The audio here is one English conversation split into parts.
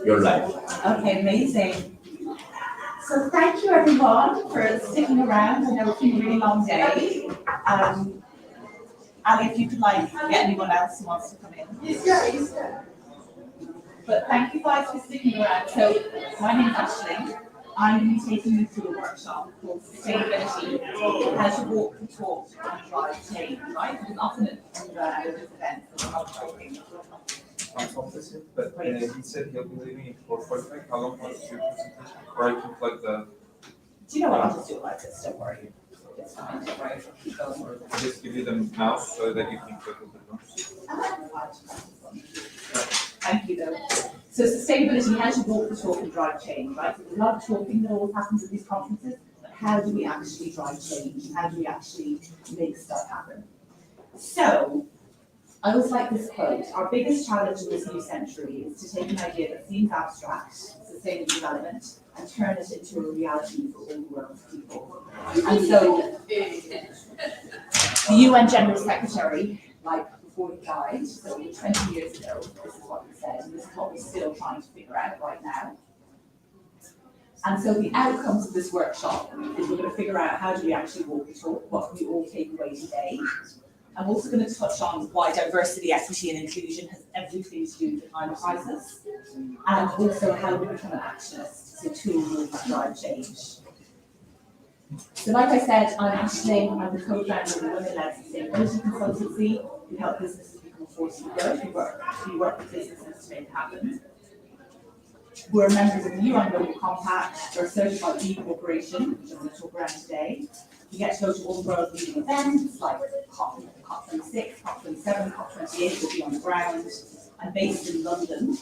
You're live. Okay, amazing. So thank you everyone for sticking around. I know it's been a really long day. And if you could get anyone else who wants to come in. But thank you guys for sticking around. So my name is Ashley. I'm going to be taking you through a workshop called Sustainability, how to walk the talk and drive change, right? Because often at these events, there's a lot of talking. But he said he'll be leaving in 4:45. How long was your presentation? Or I can plug the. Do you know what? I'll just do it like this, don't worry. It's fine, don't worry. Keep going. I'll just give you the mouse so that you can click with the mouse. Thank you, though. So sustainability, how to walk the talk and drive change, right? So there's a lot of talking that always happens at these conferences, but how do we actually drive change? How do we actually make stuff happen? So, I always like this quote: our biggest challenge in this new century is to take an idea that seems abstract, sustainable development, and turn it into a reality for all the world's people. And so, the UN General Secretary, before he died, so 20 years ago, this is what he said, and this is what we're still trying to figure out right now. And so the outcomes of this workshop is we're going to figure out how do we actually walk the talk, what can we all take away today. I'm also going to touch on why diversity, equity, and inclusion has everything to do with the climate crisis, and also how we become an actionist, so tools to drive change. So like I said, I'm Ashley, I'm the co-founder of the Women-led Sustainability Consultancy. We help businesses become a force for good. We work with businesses to make it happen. We're members of the UN Global Compact. We're a certified B Corporation, which I'm going to talk around today. We get to go to all the world leading events like COP26, COP27, COP28 will be on the ground. I'm based in London.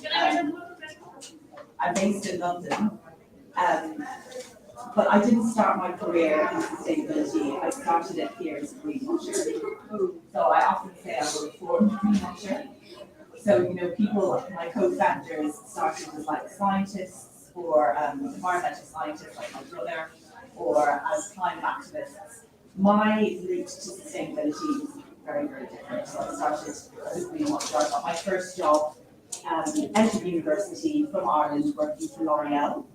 But I didn't start my career in sustainability. I started it here as a greenwasher. So I often say I'm a reformed greenwasher. So, people, my co-founders started as scientists or environmental scientists like my brother, or as climate activists. My route to sustainability is very, very different. So I started as a greenwasher. I got my first job out of university from Ireland working for L'Oreal.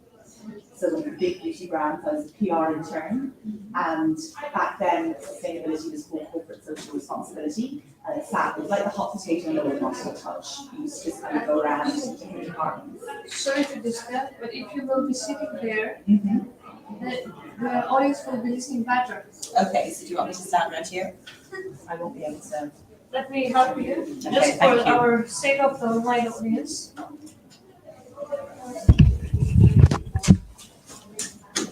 So one of the big beauty brands, I was a PR intern, and back then sustainability was called corporate social responsibility, and it was like the hot potato no one wanted to touch. You used to just kind of go around to different departments. Sorry to disturb, but if you will be sitting there, the audience will be listening better. Okay, so do you want me to stand around here? I won't be able to. Let me help you, Okay, just for our sake of the wide audience.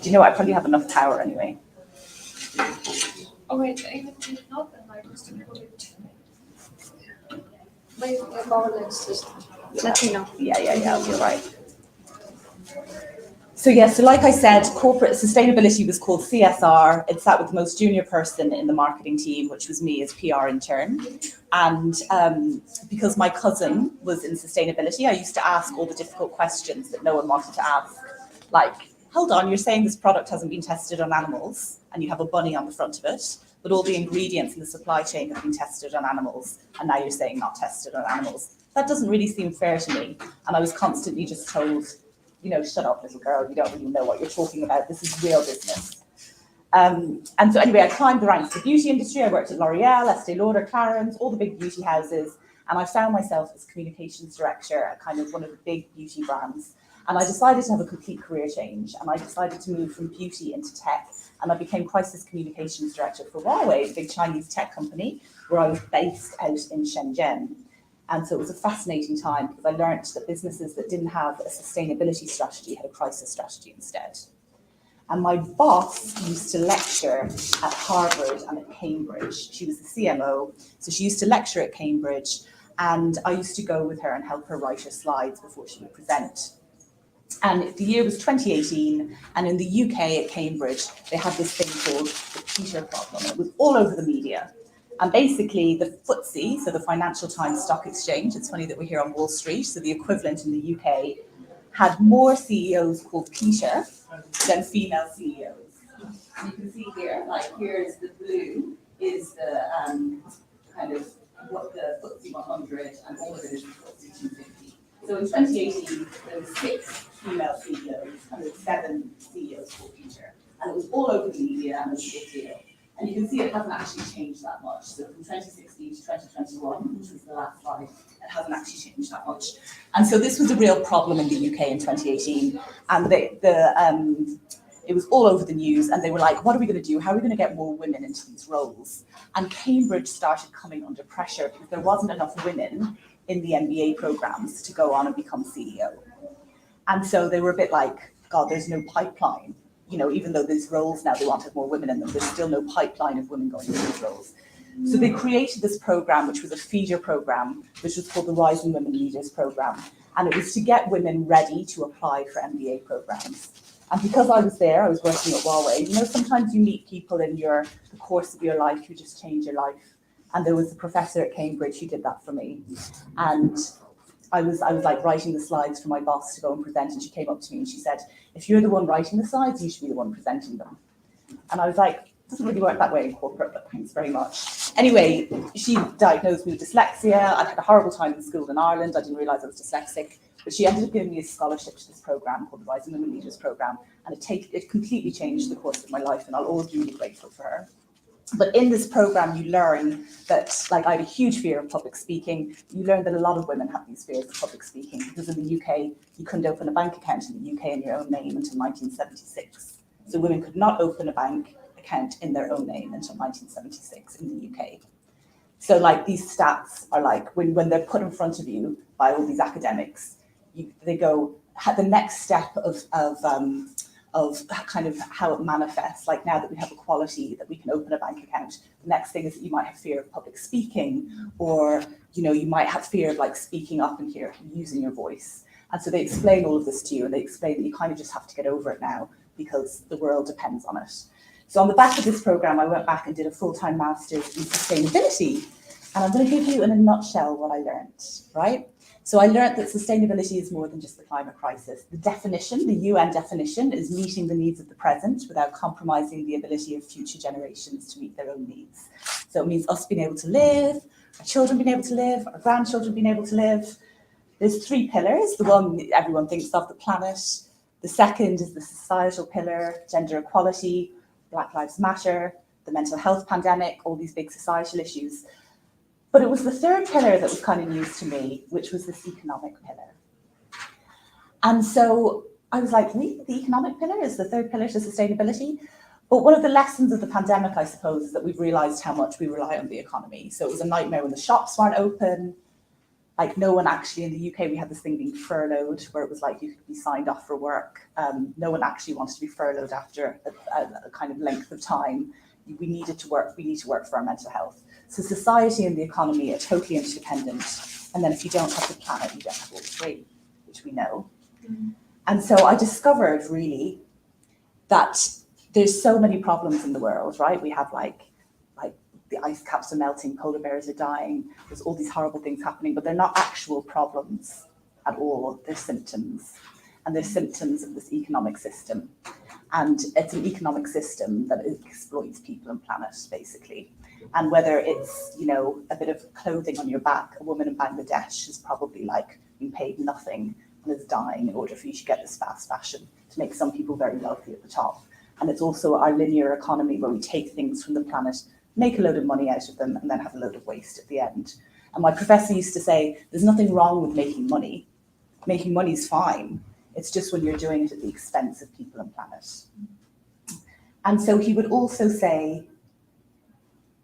Do you know what? I probably have enough power anyway. Oh wait, even if not, then I just put it. My governance system. Let me know. Yeah, I'll be all right. So like I said, corporate sustainability was called CSR. It sat with the most junior person in the marketing team, which was me as PR intern. And because my cousin was in sustainability, I used to ask all the difficult questions that no one wanted to ask. Like, hold on, you're saying this product hasn't been tested on animals and you have a bunny on the front of it, but all the ingredients in the supply chain have been tested on animals, and now you're saying not tested on animals. That doesn't really seem fair to me. And I was constantly just told, shut up, little girl, you don't really know what you're talking about. This is real business. And so anyway, I climbed the ranks of the beauty industry. I worked at L'Oreal, Estee Lauder, Clarins, all the big beauty houses. And I found myself as communications director at kind of one of the big beauty brands. And I decided to have a complete career change. And I decided to move from beauty into tech. And I became crisis communications director for Huawei, a big Chinese tech company, where I was based out in Shenzhen. And so it was a fascinating time because I learned that businesses that didn't have a sustainability strategy had a crisis strategy instead. And my boss used to lecture at Harvard and at Cambridge. She was the CMO, so she used to lecture at Cambridge, and I used to go with her and help her write her slides before she would present. And the year was 2018, and in the UK at Cambridge, they had this thing called the Peter problem. It was all over the media. And basically the FTSE, so the Financial Times Stock Exchange, it's funny that we're here on Wall Street, so the equivalent in the UK, had more CEOs called Peter than female CEOs. You can see here, here's the blue is the So in 2018, there were 6 female CEOs and there were 7 CEOs for future. And it was all over the media and it was a big deal. And you can see it hasn't actually changed that much. So from 2016 to 2021, which was the last slide, it hasn't actually changed that much. And so this was a real problem in the UK in 2018. And it was all over the news and they were like, what are we going to do? How are we going to get more women into these roles? And Cambridge started coming under pressure because there wasn't enough women in the MBA programs to go on and become CEO. And so they were a bit like, God, there's no pipeline. You know, even though there's roles now, they want to have more women in them, there's still no pipeline of women going into these roles. So they created this program, which was a feeder program, which was called the Rising Women Leaders Program. And it was to get women ready to apply for MBA programs. And because I was there, I was working at Huawei, you know, sometimes you meet people in the course of your life who just change your life. And there was a professor at Cambridge who did that for me. And I was like writing the slides for my boss to go and present, and she came up to me and she said, if you're the one writing the slides, you should be the one presenting them. And I was like, it doesn't really work that way in corporate, but thanks very much. Anyway, she diagnosed me with dyslexia. I'd had a horrible time in school in Ireland. I didn't realise I was dyslexic. But she ended up giving me a scholarship to this program called the Rising Women Leaders Program. And it completely changed the course of my life, and I'll always be really grateful for her. But in this program, you learn that, like, I had a huge fear of public speaking. You learn that a lot of women have these fears of public speaking because in the UK, you couldn't open a bank account in the UK in your own name until 1976. So women could not open a bank account in their own name until 1976 in the UK. So, like, these stats are like, when they're put in front of you by all these academics, they go, the next step of kind of how it manifests, like now that we have equality, that we can open a bank account, the next thing is that you might have fear of public speaking, or, you know, you might have fear of like speaking up and here, using your voice. And so they explain all of this to you, and they explain that you kind of just have to get over it now because the world depends on it. So on the back of this program, I went back and did a full-time master's in sustainability. And I'm going to give you in a nutshell what I learned, right? So I learned that sustainability is more than just the climate crisis. The definition, the UN definition, is meeting the needs of the present without compromising the ability of future generations to meet their own needs. So it means us being able to live, our children being able to live, our grandchildren being able to live. There's 3 pillars. The one everyone thinks of, the planet. The second is the societal pillar, gender equality, Black Lives Matter, the mental health pandemic, all these big societal issues. But it was the 3rd pillar that was kind of news to me, which was this economic pillar. And so I was like, really? The economic pillar is the 3rd pillar to sustainability? But one of the lessons of the pandemic, I suppose, is that we've realised how much we rely on the economy. So it was a nightmare when the shops weren't open. Like, no one actually, in the UK, we had this thing being furloughed, where it was like you could be signed off for work. No one actually wanted to be furloughed after a kind of length of time. We needed to work. We need to work for our mental health. So society and the economy are totally interdependent. And then if you don't have the planet, you don't have all 3, which we know. Mm-hmm. And so I discovered really that there's so many problems in the world, right? We have like the ice caps are melting, polar bears are dying, there's all these horrible things happening, but they're not actual problems at all. They're symptoms. And they're symptoms of this economic system. And it's an economic system that exploits people and planet, basically. And whether it's, you know, a bit of clothing on your back, a woman in Bangladesh is probably like being paid nothing and is dying in order for you to get this fast fashion to make some people very wealthy at the top. And it's also our linear economy where we take things from the planet, make a load of money out of them, and then have a load of waste at the end. And my professor used to say, there's nothing wrong with making money. Making money is fine. It's just when you're doing it at the expense of people and planet. And so he would also say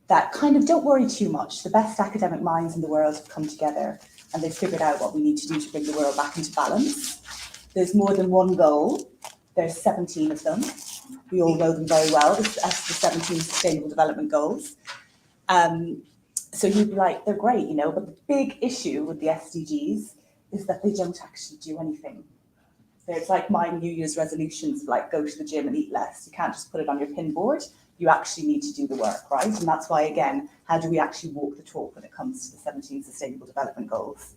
that kind of don't worry too much. The best academic minds in the world have come together and they've figured out what we need to do to bring the world back into balance. There's more than one goal. There's 17 of them. We all know them very well. That's the 17 Sustainable Development Goals. So you'd be like, they're great, you know, but the big issue with the SDGs is that they don't actually do anything. It's like my New Year's resolutions, like go to the gym and eat less. You can't just put it on your pin board. You actually need to do the work, right? And that's why, again, how do we actually walk the talk when it comes to the 17 Sustainable Development Goals?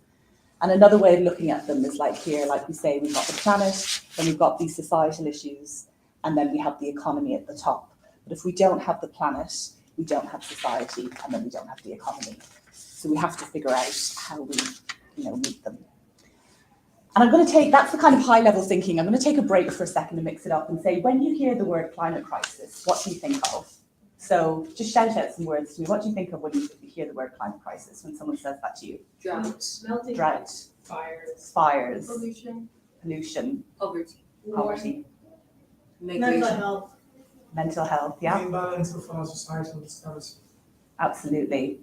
And another way of looking at them is like here, like we say, we've got the planet, then we've got these societal issues, and then we have the economy at the top. But if we don't have the planet, we don't have society, and then we don't have the economy. So we have to figure out how we, meet them. And I'm going to take, that's the kind of high level thinking. I'm going to take a break for a second and mix it up and say, when you hear the word climate crisis, what do you think of? So just shout out some words to me. What do you think of when you hear the word climate crisis, when someone says that to you? Drought, Melting Drought, fires, fires, pollution, pollution, poverty, poverty, Mental migration. health. mental health, yeah, Imbalance of our societal status. absolutely.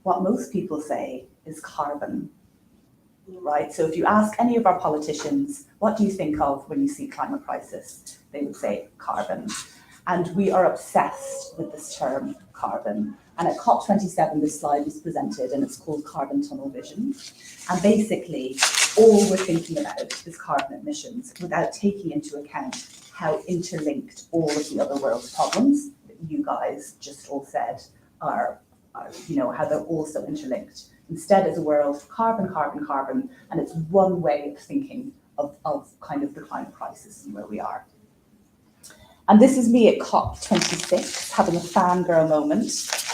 What most people say is carbon, right? So if you ask any of our politicians, what do you think of when you see climate crisis? They would say carbon. And we are obsessed with this term, carbon. And at COP27, this slide was presented, and it's called Carbon Tunnel Vision. And basically, all we're thinking about is carbon emissions without taking into account how interlinked all of the other world's problems that you guys just all said are how they're also interlinked. Instead, as a world, carbon, carbon, carbon, and it's one way of thinking of kind of the climate crisis and where we are. And this is me at COP26 having a fangirl moment.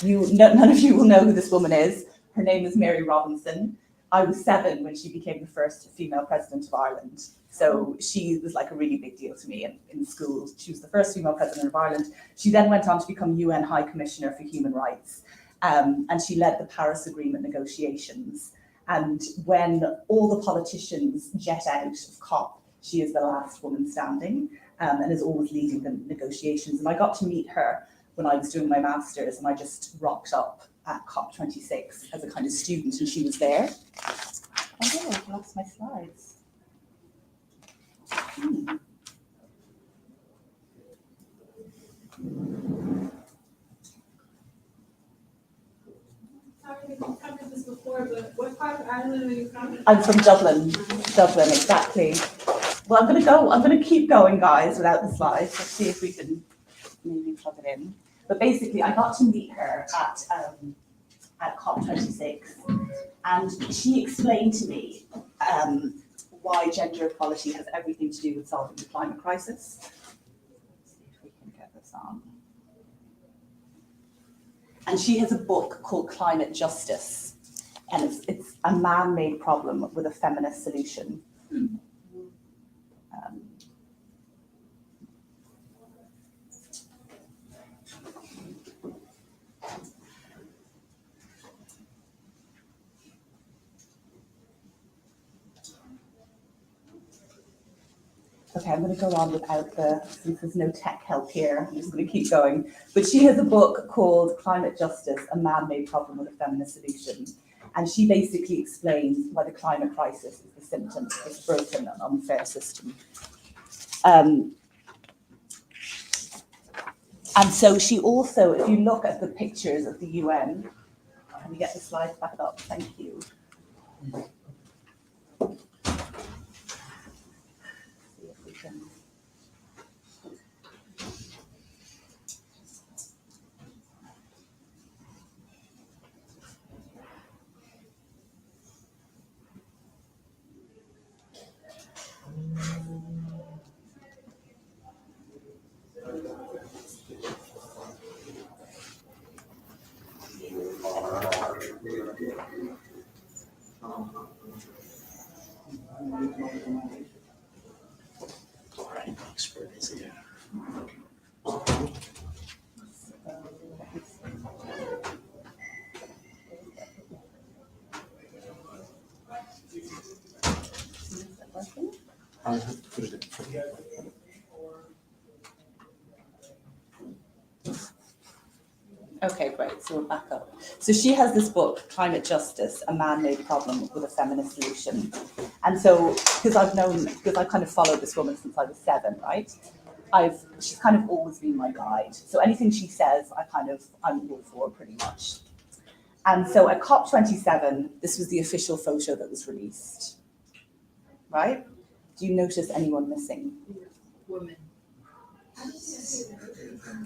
None of you will know who this woman is. Her name is Mary Robinson. I was 7 when she became the first female president of Ireland. So she was like a really big deal to me in school. She was the first female president of Ireland. She then went on to become UN High Commissioner for Human Rights. And she led the Paris Agreement negotiations. And when all the politicians jet out of COP, she is the last woman standing and is always leading the negotiations. And I got to meet her when I was doing my master's, and I just rocked up at COP26 as a kind of student, and she was there. Oh, I've lost my slides. Sorry, we've covered this before, but what part of Ireland are you from? I'm from Dublin. Dublin, exactly. Well, I'm going to keep going, guys, without the slides. Let's see if we can maybe plug it in. But basically, I got to meet her at COP26, and she explained to me why gender equality has everything to do with solving the climate crisis. Let's see if we can get this on. And she has a book called Climate Justice, and it's a man-made problem with a feminist solution. Okay, I'm going to go on without since there's no tech help here, I'm just going to keep going. But she has a book called Climate Justice, a man-made problem with a feminist solution. And she basically explains why the climate crisis is the symptom of this broken and unfair system. And so she also, if you look at the pictures of the UN, can we get the slides back up? Thank you. Okay, great. So we're back up. So she has this book, Climate Justice, a man-made problem with a feminist solution. And so, because I've kind of followed this woman since I was 7, right? She's kind of always been my guide. So anything she says, I'm all for pretty much. And so at COP27, this was the official photo that was released, right? Do you notice anyone missing? Women.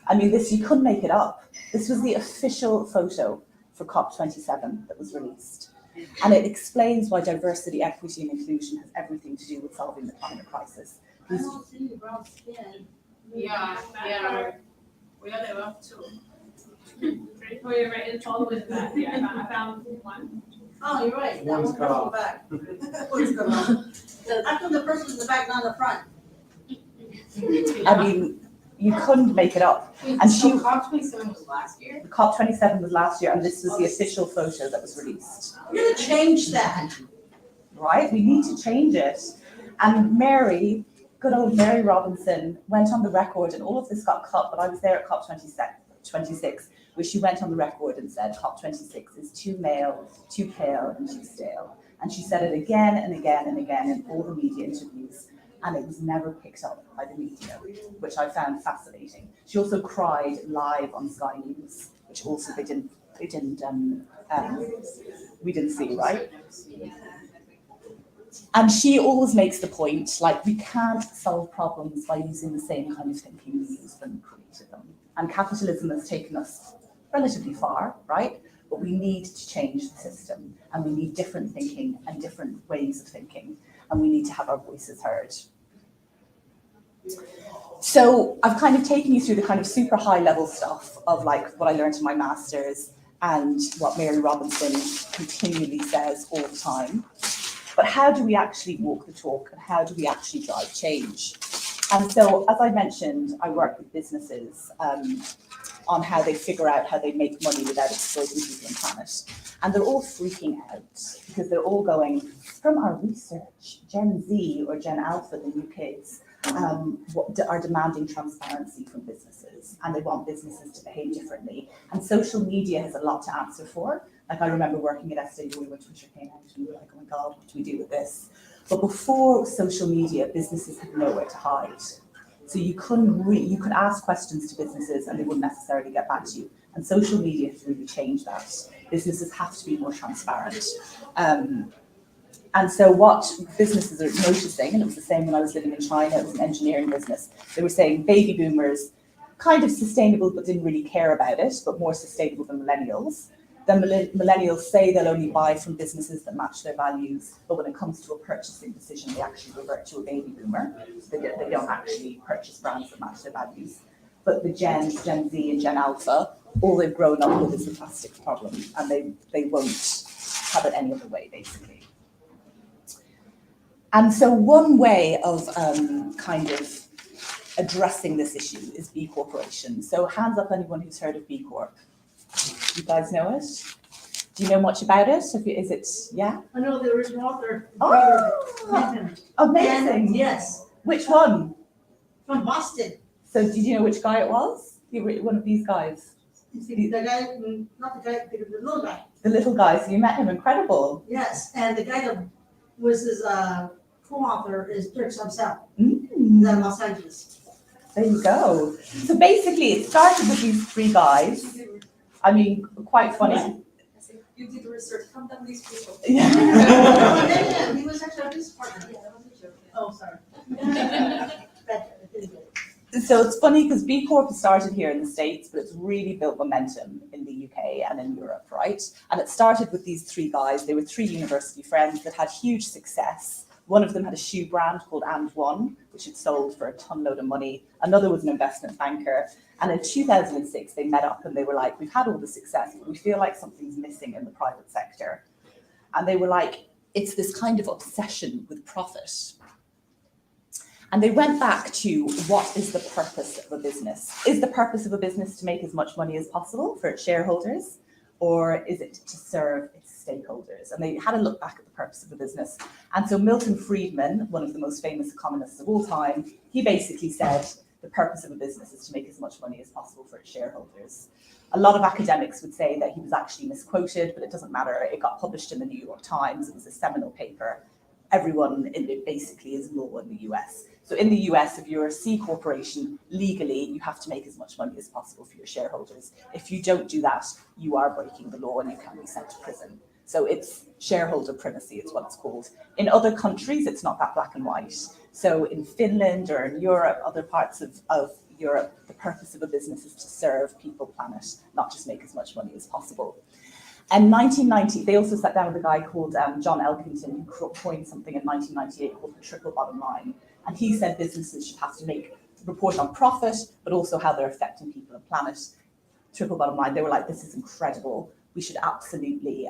I mean, you couldn't make it up. This was the official photo for COP27 that was released. And it explains why diversity, equity, and inclusion has everything to do with solving the climate crisis. I don't see your brown skin. Yeah. We are there up too. Oh, you're right, it's all the way back. Yeah, I found one. Oh, you're right. That One's one cut person off. back. One's cut off. How come the person in the back, not in the front? I mean, you couldn't make it up. And So she, COP27 was last year? COP27 was last year, and this was the official photo that was released. We're gonna change that. Right? We need to change it. And Mary, good old Mary Robinson, went on the record, and all of this got cut, but I was there at COP26, where she went on the record and said COP26 is too male, too pale, and too stale. And she said it again and again and again in all the media interviews, and it was never picked up by the media, which I found fascinating. She also cried live on Sky News, which also we didn't see, right? And she always makes the point, like, we can't solve problems by using the same kind of thinking we used when we created them. And capitalism has taken us relatively far, right? But we need to change the system, and we need different thinking and different ways of thinking, and we need to have our voices heard. So I've kind of taken you through the kind of super high level stuff of like what I learned in my master's and what Mary Robinson continually says all the time. But how do we actually walk the talk, and how do we actually drive change? And so, as I mentioned, I work with businesses on how they figure out how they make money without exploiting people and planet. And they're all freaking out because they're all going, from our research, Gen Z or Gen Alpha, the new kids, are demanding transparency from businesses, and they want businesses to behave differently. And social media has a lot to answer for. Like, I remember working at SW when Twitter came out, and we were like, oh my God, what do we do with this? But before social media, businesses had nowhere to hide. So you could ask questions to businesses and they wouldn't necessarily get back to you. And social media has really changed that. Businesses have to be more transparent. And so what businesses are noticing, and it was the same when I was living in China, it was an engineering business, they were saying baby boomers, kind of sustainable but didn't really care about it, but more sustainable than millennials. Then millennials say they'll only buy from businesses that match their values, but when it comes to a purchasing decision, they actually revert to a baby boomer. They don't actually purchase brands that match their values. But the Gen Z and Gen Alpha, all they've grown up with is the plastics problem, and they won't have it any other way, basically. And so one way of kind of addressing this issue is B Corporation. So hands up anyone who's heard of B Corp. You guys know it? Do you know much about it? Is it, yeah? I know the original author. Oh, amazing. Yes, Which one? from Boston. So did you know which guy it was? One of these guys? The guy, not the guy, the little guy. The little guy, so you met him, incredible. Yes, and the guy that was his co-author is Dirk Samsel, Mm. in Los Angeles. There you go. So basically it started with these three guys. I mean, quite funny. You did research, come down these people. Yeah. Yeah, he was actually a business partner. Oh, sorry. So it's funny because B Corp started here in the States, but it's really built momentum in the UK and in Europe, right? And it started with these three guys. They were three university friends that had huge success. One of them had a shoe brand called And One, which had sold for a ton load of money. Another was an investment banker. And in 2006, they met up and they were like, we've had all the success, but we feel like something's missing in the private sector. And they were like, it's this kind of obsession with profit. And they went back to what is the purpose of a business? Is the purpose of a business to make as much money as possible for its shareholders? Or is it to serve its stakeholders? And they had a look back at the purpose of the business. And so Milton Friedman, one of the most famous economists of all time, he basically said the purpose of a business is to make as much money as possible for its shareholders. A lot of academics would say that he was actually misquoted, but it doesn't matter. It got published in the New York Times. It was a seminal paper. Everyone in it basically is law in the US. So in the US, if you're a C corporation, legally, you have to make as much money as possible for your shareholders. If you don't do that, you are breaking the law and you can be sent to prison. So it's shareholder primacy, it's what it's called. In other countries, it's not that black and white. So in Finland or in Europe, other parts of Europe, the purpose of a business is to serve people, planet, not just make as much money as possible. In 1990, they also sat down with a guy called John Elkington, who coined something in 1998 called the triple bottom line. And he said businesses should have to report on profit, but also how they're affecting people and planet. Triple bottom line, they were like, this is incredible. We should absolutely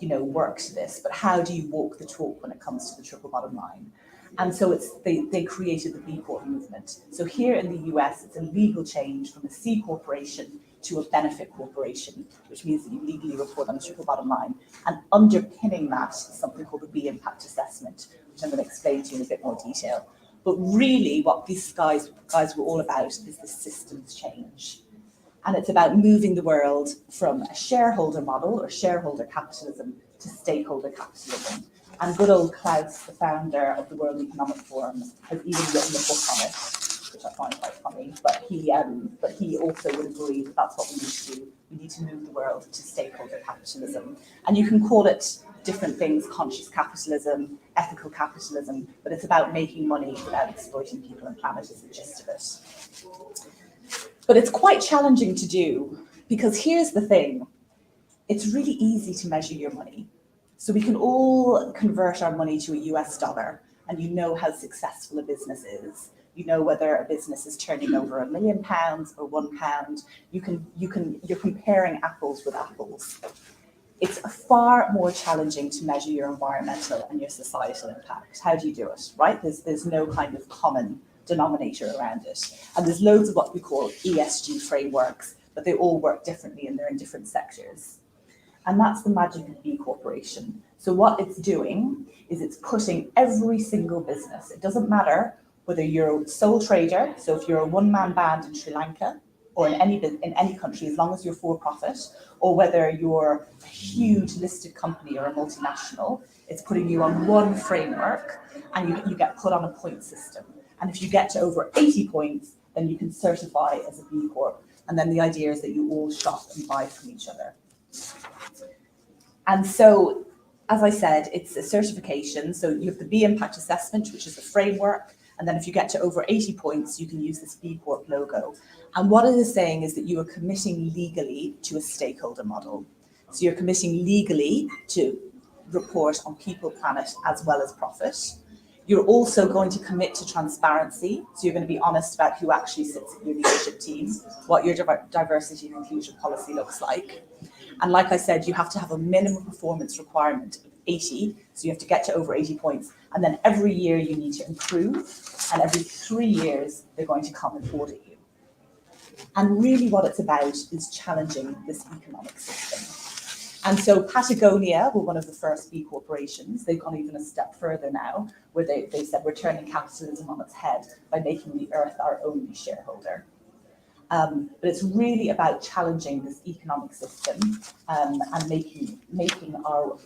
work to this, but how do you walk the talk when it comes to the triple bottom line? And so they created the B Corp movement. So here in the US, it's a legal change from a C corporation to a benefit corporation, which means that you legally report on the triple bottom line. And underpinning that is something called the B impact assessment, which I'm going to explain to you in a bit more detail. But really what these guys were all about is the systems change. And it's about moving the world from a shareholder model or shareholder capitalism to stakeholder capitalism. And good old Klaus, the founder of the World Economic Forum, has even written a book on it, which I find quite funny. But he also would agree that that's what we need to do. We need to move the world to stakeholder capitalism. And you can call it different things: conscious capitalism, ethical capitalism, but it's about making money without exploiting people and planet is the gist of it. But it's quite challenging to do, because here's the thing: it's really easy to measure your money. So we can all convert our money to a US dollar, and you know how successful a business is. You know whether a business is turning over £1 million or £1. You're comparing apples with apples. It's far more challenging to measure your environmental and your societal impact. How do you do it, right? There's no kind of common denominator around it. And there's loads of what we call ESG frameworks, but they all work differently and they're in different sectors. And that's the magic of B Corporation. So what it's doing is it's putting every single business, it doesn't matter whether you're a sole trader, so if you're a one-man band in Sri Lanka, or in any country, as long as you're for profit, or whether you're a huge listed company or a multinational, it's putting you on one framework, and you get put on a point system. And if you get to over 80 points, then you can certify as a B Corp. And then the idea is that you all shop and buy from each other. And so, as I said, it's a certification. So you have the B Impact Assessment, which is a framework. And then if you get to over 80 points, you can use this B Corp logo. And what it is saying is that you are committing legally to a stakeholder model. So you're committing legally to report on people, planet, as well as profit. You're also going to commit to transparency. So you're going to be honest about who actually sits in your leadership team, what your diversity and inclusion policy looks like. And like I said, you have to have a minimum performance requirement of 80. So you have to get to over 80 points. And then every year you need to improve. And every 3 years, they're going to come and audit you. And really what it's about is challenging this economic system. And so Patagonia were one of the first B corporations. They've gone even a step further now, where they said we're turning capitalism on its head by making the earth our only shareholder. But it's really about challenging this economic system and making our,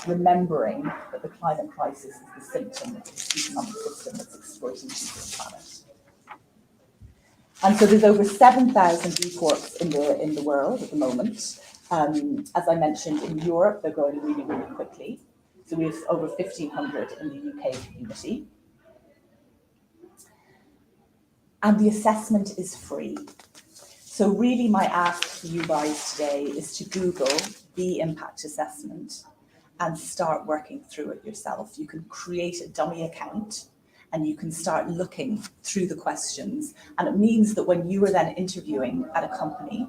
remembering that the climate crisis is the symptom of this economic system that's exploiting people and planet. And so there's over 7,000 B Corps in the world at the moment. As I mentioned, in Europe, they're growing really, really quickly. So we have over 1,500 in the UK community. And the assessment is free. So really my ask for you guys today is to Google the impact assessment and start working through it yourself. You can create a dummy account and you can start looking through the questions. And it means that when you are then interviewing at a company,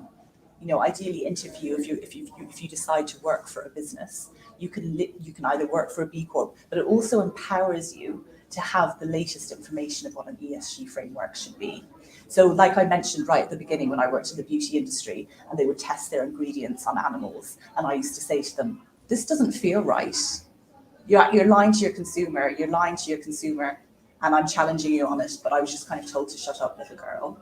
ideally interview if you decide to work for a business, you can either work for a B Corp, but it also empowers you to have the latest information of what an ESG framework should be. So like I mentioned right at the beginning when I worked in the beauty industry and they would test their ingredients on animals, and I used to say to them, this doesn't feel right. You're lying to your consumer, and I'm challenging you on it, but I was just kind of told to shut up, little girl.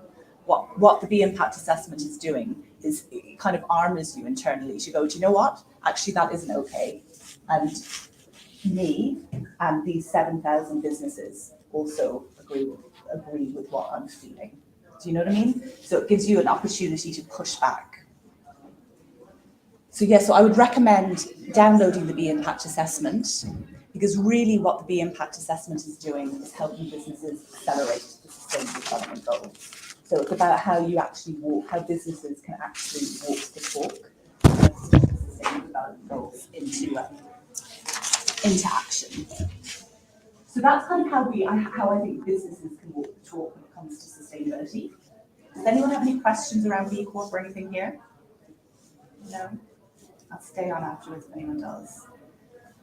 What the B Impact Assessment is doing is it kind of armors you internally to go, do you know what? Actually, that isn't okay. And me and these 7,000 businesses also agree with what I'm feeling. Do you know what I mean? So it gives you an opportunity to push back. So so I would recommend downloading the B Impact Assessment, because really what the B Impact Assessment is doing is helping businesses accelerate the Sustainable Development Goals. So it's about how businesses can actually walk the talk and stick the Sustainable Development Goals into action. So that's kind of how I think businesses can walk the talk when it comes to I'll stay on afterwards if anyone does.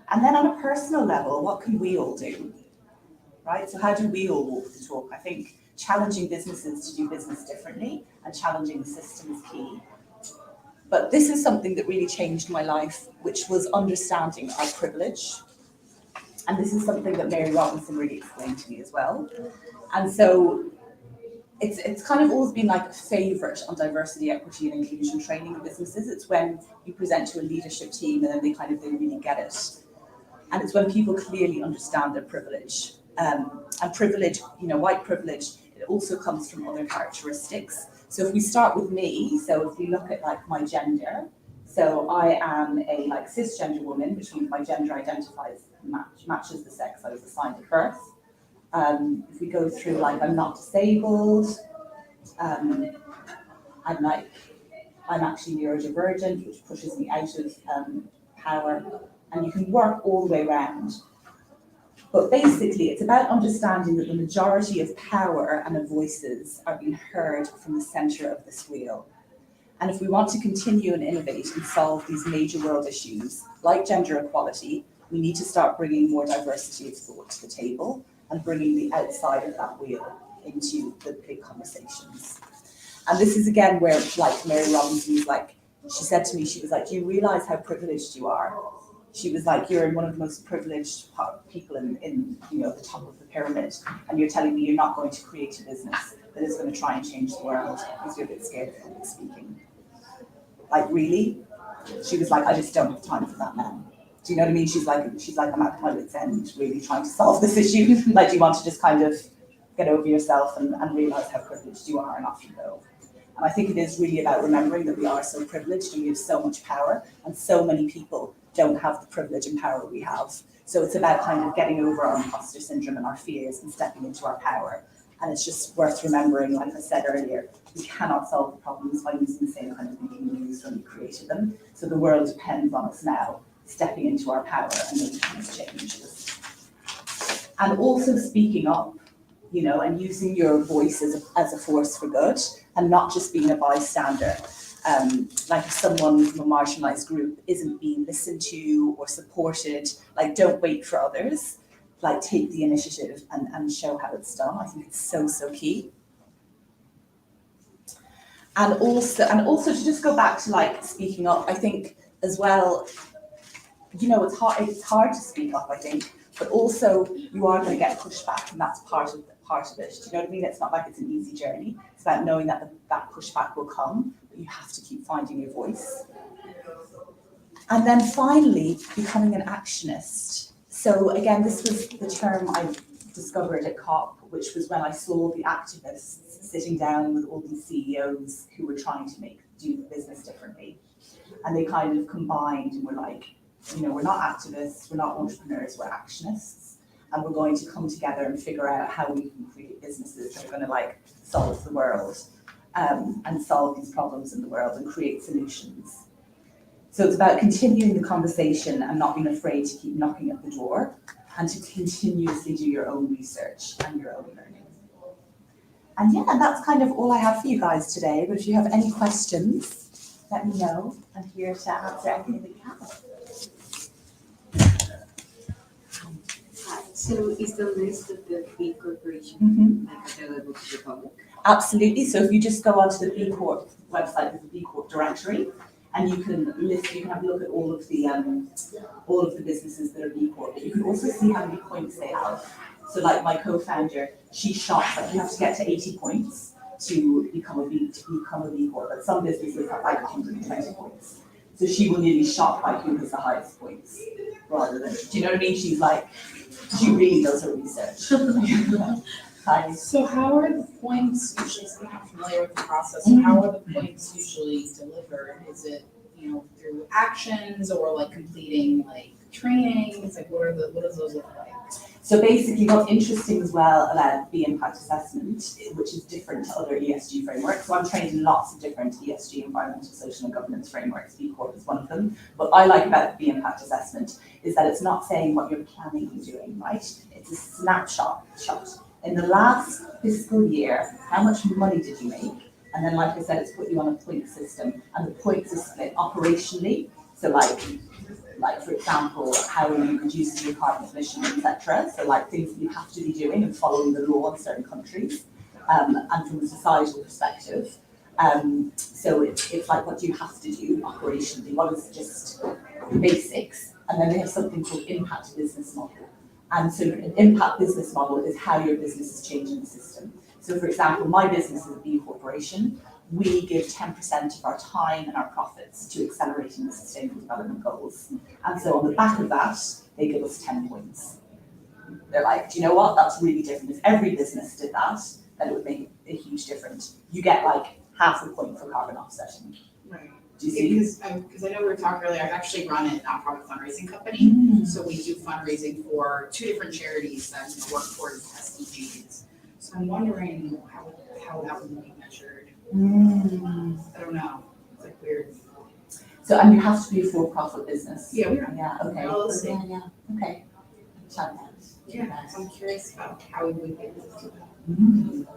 And then on a personal level, what can we all do? Right? So how do we all walk the talk? I think challenging businesses to do business differently and challenging the system is key. But this is something that really changed my life, which was understanding our privilege. And this is something that Mary Robinson really explained to me as well. And so it's kind of always been like a favorite on diversity, equity and inclusion training in businesses. It's when you present to a leadership team and then they really get it. And it's when people clearly understand their privilege. And privilege, white privilege, it also comes from other characteristics. So if we start with me, so if we look at like my gender, so I am a like cisgender woman, which means my gender matches the sex I was assigned at birth. If we go through like I'm not disabled, I'm actually neurodivergent, which pushes me out of power, and you can work all the way around. But basically, it's about understanding that the majority of power and of voices are being heard from the centre of this wheel. And if we want to continue and innovate and solve these major world issues, like gender equality, we need to start bringing more diversity of thought to the table and bringing the outside of that wheel into the big conversations. And this is again where, like Mary Robinson was like, she said to me, she was like, do you realise how privileged you are? She was like, you're one of the most privileged people in the top of the pyramid, and you're telling me you're not going to create a business that is going to try and change the world because you're a bit scared of public speaking. Like, really? She was like, I just don't have time for that now. Do you know what I mean? She's like, I'm at my wit's end, really trying to solve this issue. Like, do you want to just kind of get over yourself and realise how privileged you are, and off you go. And I think it is really about remembering that we are so privileged and we have so much power, and so many people don't have the privilege and power we have. So it's about kind of getting over our imposter syndrome and our fears and stepping into our power. And it's just worth remembering, like I said earlier, we cannot solve the problems by using the same kind of thinking we used when we created them. So the world depends on us now stepping into our power and making these changes. And also speaking up, and using your voice as a force for good, and not just being a bystander. Like if someone from a marginalised group isn't being listened to or supported, like don't wait for others, like take the initiative and show how it's done. I think it's so, so key. And also to just go back to like speaking up, I think as well, it's hard to speak up, I think, but also you are going to get pushback, and that's part of it. Do you know what I mean? It's not like it's an easy journey. It's about knowing that that pushback will come, but you have to keep finding your voice. And then finally, becoming an actionist. So again, this was the term I discovered at COP, which was when I saw the activists sitting down with all these CEOs who were trying to do business differently. And they kind of combined and were like, we're not activists, we're not entrepreneurs, we're actionists. And we're going to come together and figure out how we can create businesses that are going to like solve the world and solve these problems in the world and create solutions. So it's about continuing the conversation and not being afraid to keep knocking at the door, and to continuously do your own research and your own learning. And yeah, that's kind of all I have for you guys today. But if you have any questions, let me know. I'm here to answer anything that you have. So is the list of the big corporation available to the public? Absolutely. So if you just go onto the B Corp website, there's a B Corp directory, and you can have a look at all of the businesses that are B Corp. But you can also see how many points they have. So like my co-founder, she shops, like you have to get to 80 points to become a B Corp. But some businesses have like 120 points. So she will nearly shop by who has the highest points, rather than, do you know what I mean? She really does her research. So how are the points usually, so I'm not familiar with the process, so how are the points usually delivered? Is it, through actions or like completing like trainings? Like what does those look like? So basically what's interesting as well about the impact assessment, which is different to other ESG frameworks. So I'm trained in lots of different ESG, environmental, social and governance frameworks. B Corp is one of them. What I like about the impact assessment is that it's not saying what you're planning on doing, right? It's a snapshot. In the last fiscal year, how much money did you make? And then, like I said, it's put you on a point system, and the points are split operationally. So like for example, how are you reducing your carbon emissions, etc. So like things that you have to be doing and following the law in certain countries, and from a societal perspective. So it's like, what do you have to do operationally? What is just the basics? And then they have something called impact business model. And so an impact business model is how your business is changing the system. So for example, my business is a B corporation. We give 10% of our time and our profits to accelerating the Sustainable Development Goals. And so on the back of that, they give us 10 points. They're like, do you know what? That's really different. If every business did that, then it would make a huge difference. You get like half a point for carbon offsetting. Right. Do you see? Because I know we were talking earlier, I've actually run a nonprofit fundraising company. So we do fundraising for 2 different charities that work towards SDGs. So I'm wondering how that would be measured. I don't know. It's like weird. So, and you have to be a for-profit business. Yeah, we are. Yeah, okay. Oh, let's see. Yeah, okay. Chat that. Yeah, so I'm curious about how we would be able to do that.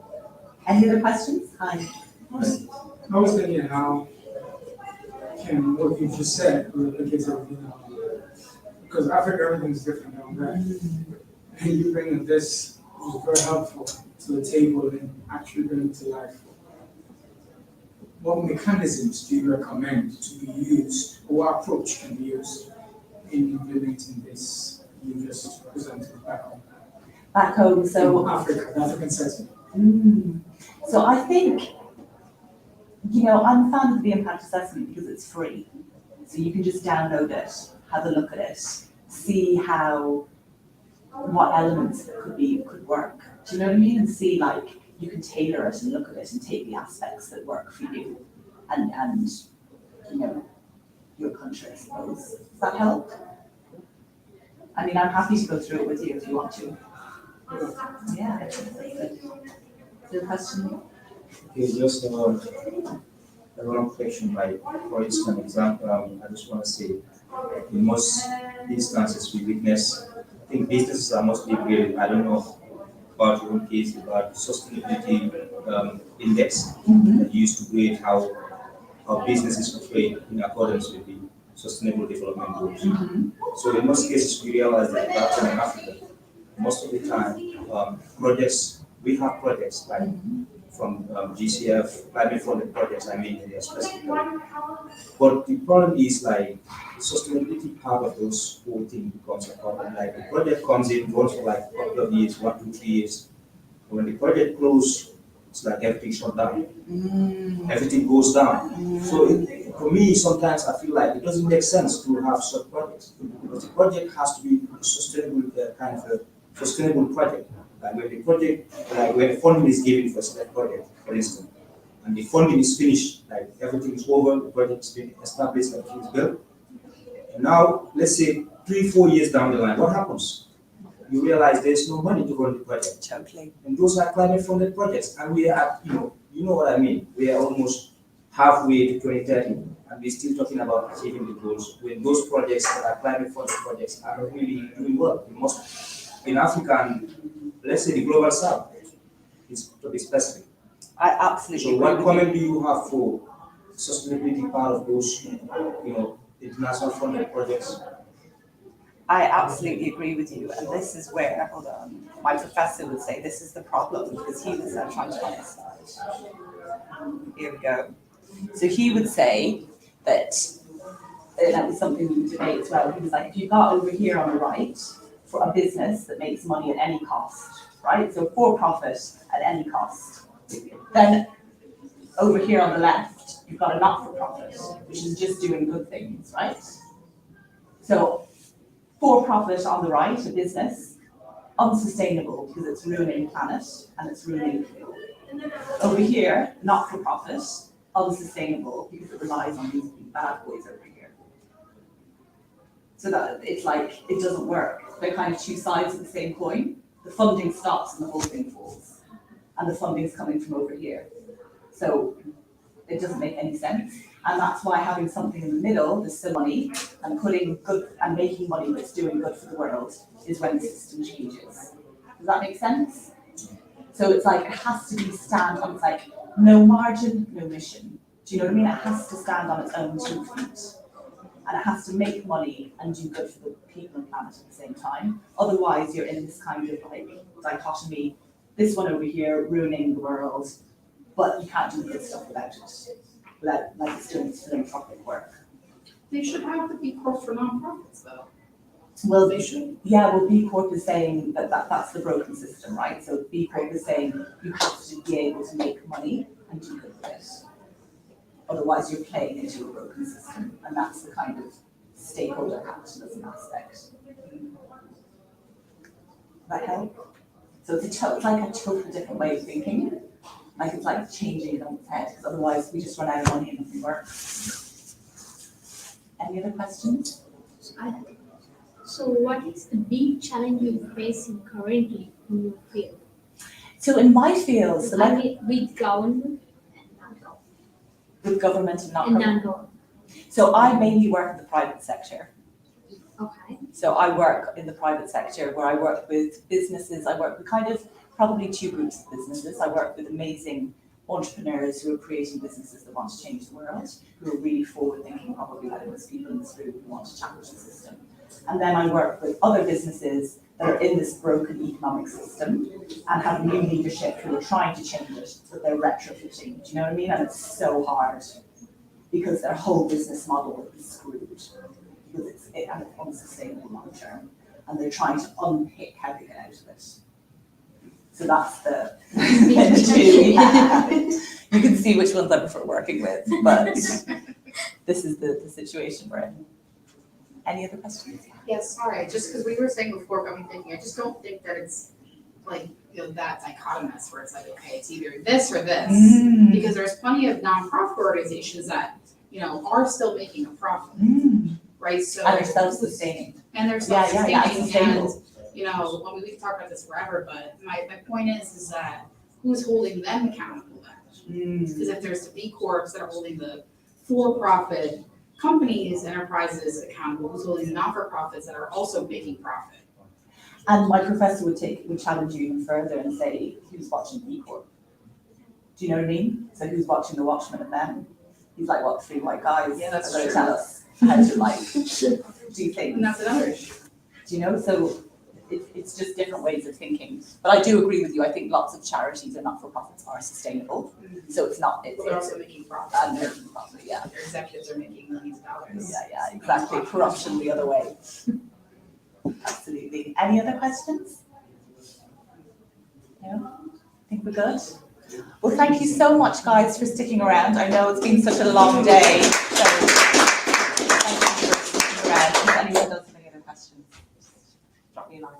Any other questions? Hi. I was thinking how can what you just said replicate everything else? Because Africa, everything's different down there. And you bring this, which is very helpful, to the table and actually bring it to life. What mechanisms do you recommend to be used, or what approach can be used in implementing this you just presented back home? Back home, so. In Africa, the African setting. So I think, I'm a fan of the impact assessment because it's free. So you can just download it, have a look at it, see what elements could work. Do you know what I mean? And see you can tailor it and look at it and take the aspects that work for you and your country, I suppose. Does that help? I mean, I'm happy to go through it with you if you want to. Yeah. Is there a question? Okay, just a long question, like for instance, example, I just want to say, in most instances we witness, I think businesses are mostly graded, I don't know about your own case, about sustainability index that used to grade how businesses operate in accordance with the Sustainable Development Goals. So in most cases, we realize that back in Africa, most of the time, we have projects like from GCF, climate funded projects, I mean, specifically. But the problem is the sustainability part of those whole thing becomes a problem. Like the project comes in, goes for a couple of years, 1, 2, 3 years. When the project closes, it's like everything shut down. Everything goes down. So for me, sometimes I feel like it doesn't make sense to have such projects because the project has to be a sustainable kind of a sustainable project. Like when the project, when funding is given for a project, for instance, and the funding is finished, like everything is over, the project has been established, everything is built. And now, let's say 3, 4 years down the line, what happens? You realize there's no money to run the project. Totally. And those are climate funded projects. And we are, you know what I mean? We are almost halfway to 2030, and we're still talking about achieving the goals. When those projects that are climate funded projects are not really doing well, in Africa and let's say the global south, to be specific. I absolutely So agree what with comment do you have for sustainability part of those, international funded projects? I absolutely agree with you, and this is where, hold on, my professor would say this is the problem because he was trying to find a slide. Here we go. So he would say that was something we would debate as well. He was like, if you got over here on the right for a business that makes money at any cost, right? So for profit at any cost. Then over here on the left, you've got a not-for-profit, which is just doing good things, right? So for profit on the right, a business, unsustainable because it's ruining the planet and it's ruining people. Over here, not for profit, unsustainable because it relies on these bad boys over here. So that it's like it doesn't work. They're kind of two sides of the same coin. The funding stops and the whole thing falls. And the funding's coming from over here. So it doesn't make any sense. And that's why having something in the middle, there's still money, and putting good and making money that's doing good for the world is when the system changes. Does that make sense? So it's like it has to be stand on, it's like no margin, no mission. Do you know what I mean? It has to stand on its own 2 feet. and it has to make money and do good for the people and planet at the same time. Otherwise, you're in this kind of like dichotomy, this one over here ruining the world, but you can't do the good stuff without it, without like it's doing its philanthropic work. They should have the B Corp for nonprofits though. Well, They should. yeah, well, B Corp is saying that's the broken system, right? So B Corp is saying you have to be able to make money and do good with it. Otherwise, you're playing into a broken system, and that's the kind of stakeholder capitalism aspect. Does that help? So it's like a totally different way of thinking. Like it's like changing it on its head, because otherwise we just run out of money and nothing works. Any other questions? So what is the big challenge you're facing currently in your field? So in my field, so I like mean, with government and non-government. with government and not And government. non-government. So I mainly work in the private sector. Okay. So I work in the private sector where I work with businesses. I work with kind of probably two groups of businesses. I work with amazing entrepreneurs who are creating businesses that want to change the world, who are really forward thinking, probably like most people in this room who want to challenge the system. And then I work with other businesses that are in this broken economic system and have new leadership who are trying to change it, but they're retrofitting. Do you know what I mean? And it's so hard because their whole business model is screwed because it's unsustainable long term, and they're trying to unpick how they get out of it. So that's the two. Yeah. You can see which ones I prefer working with, but this is the situation we're in. Any other questions? Yeah, sorry, just because we were saying before, got me thinking, I just don't think that it's like, you know, that dichotomous where it's like, okay, it's either this or this. Mm. Because there's plenty of nonprofit organizations that, you know, are still making a profit, Mm. right? So. And they're self-sustaining. And they're Yeah, self-sustaining, yeah, sustainable. and, you know, I mean, we can talk about this forever, but my point is that who's holding them accountable then? Mm. Because if there's the B Corps that are holding the for-profit companies, enterprises accountable, who's holding the not-for-profits that are also making profit? And my professor would challenge you even further and say, who's watching B Corp? Do you know what I mean? So who's watching the Watchmen and them? He's like, what, three white guys Yeah, that's are going to true. tell us how to like do things. And that's another issue. Do you know? So it's just different ways of thinking. But I do agree with you. I think lots of charities and not-for-profits are sustainable. So it's not. But they're also making profit. And they're making profit, yeah. Their executives are making millions of dollars. Yeah, exactly. Corruption the other way. Absolutely. Any other questions? No? I think we're good. Well, thank you so much, guys, for sticking around. I know it's been such a long day. So thank you for sticking around. If anyone does have any other questions, drop me a line.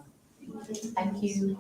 Thank you.